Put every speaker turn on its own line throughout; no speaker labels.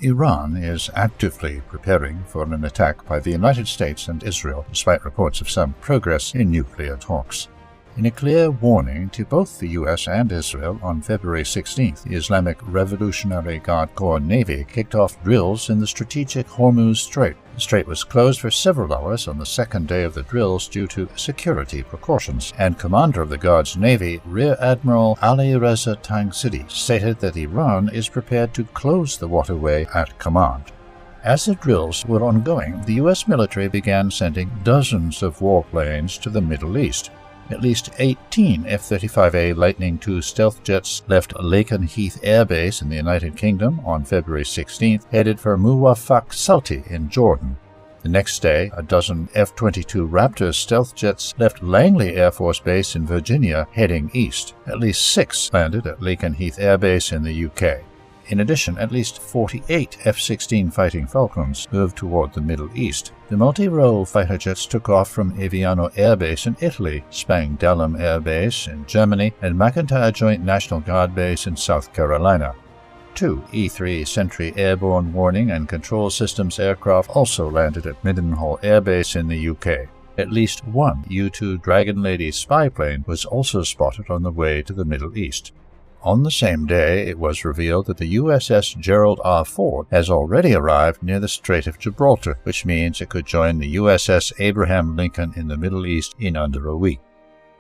Iran is actively preparing for an attack by the United States and Israel, despite reports of some progress in nuclear talks. In a clear warning to both the U.S. and Israel on February 16th, the Islamic Revolutionary Guard Corps Navy kicked off drills in the strategic Hormuz Strait. The strait was closed for several hours on the second day of the drills due to security precautions, and Commander of the Guard's Navy, Rear Admiral Ali Reza Tangsidi, stated that Iran is prepared to close the waterway at command. As the drills were ongoing, the U.S. military began sending dozens of warplanes to the Middle East. At least 18 F-35A Lightning II stealth jets left Lakenheath Air Base in the United Kingdom on February 16th, headed for Muwafaq Salti in Jordan. The next day, a dozen F-22 Raptor stealth jets left Langley Air Force Base in Virginia, heading east. At least 6 landed at Lakenheath Air Base in the UK. In addition, at least 48 F-16 Fighting Falcons moved toward the Middle East. The multi-role fighter jets took off from Aviano Air Base in Italy, Spangdahlem Air Base in Germany, and McEntire Joint National Guard Base in South Carolina. 2 E-3 Sentry Airborne Warning and Control Systems aircraft also landed at Mildenhall Air Base in the UK. At least 1 U-2 Dragon Lady spy plane was also spotted on the way to the Middle East. On the same day, it was revealed that the USS Gerald R. Ford has already arrived near the Strait of Gibraltar, which means it could join the USS Abraham Lincoln in the Middle East in under a week.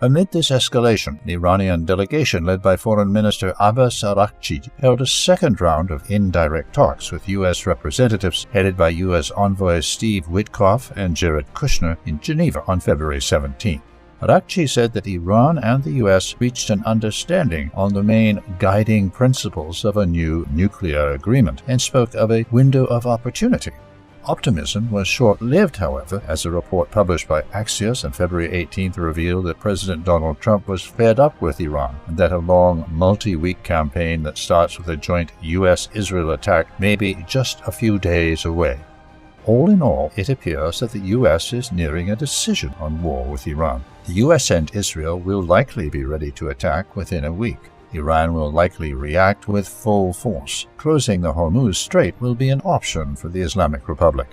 Amid this escalation, the Iranian delegation led by Foreign Minister Abbas Araghchi held a second round of indirect talks with U.S. representatives headed by U.S. envoys Steve Witkoff and Jared Kushner in Geneva on February 17. Araghchi said that Iran and the U.S. reached an understanding on the main guiding principles of a new nuclear agreement and spoke of a window of opportunity. Optimism was short-lived, however, as a report published by Axios on February 18th revealed that President Donald Trump was fed up with Iran and that a long, multi-week campaign that starts with a joint U.S.-Israel attack may be just a few days away. All in all, it appears that the U.S. is nearing a decision on war with Iran. The U.S. and Israel will likely be ready to attack within a week. Iran will likely react with full force. Closing the Hormuz Strait will be an option for the Islamic Republic.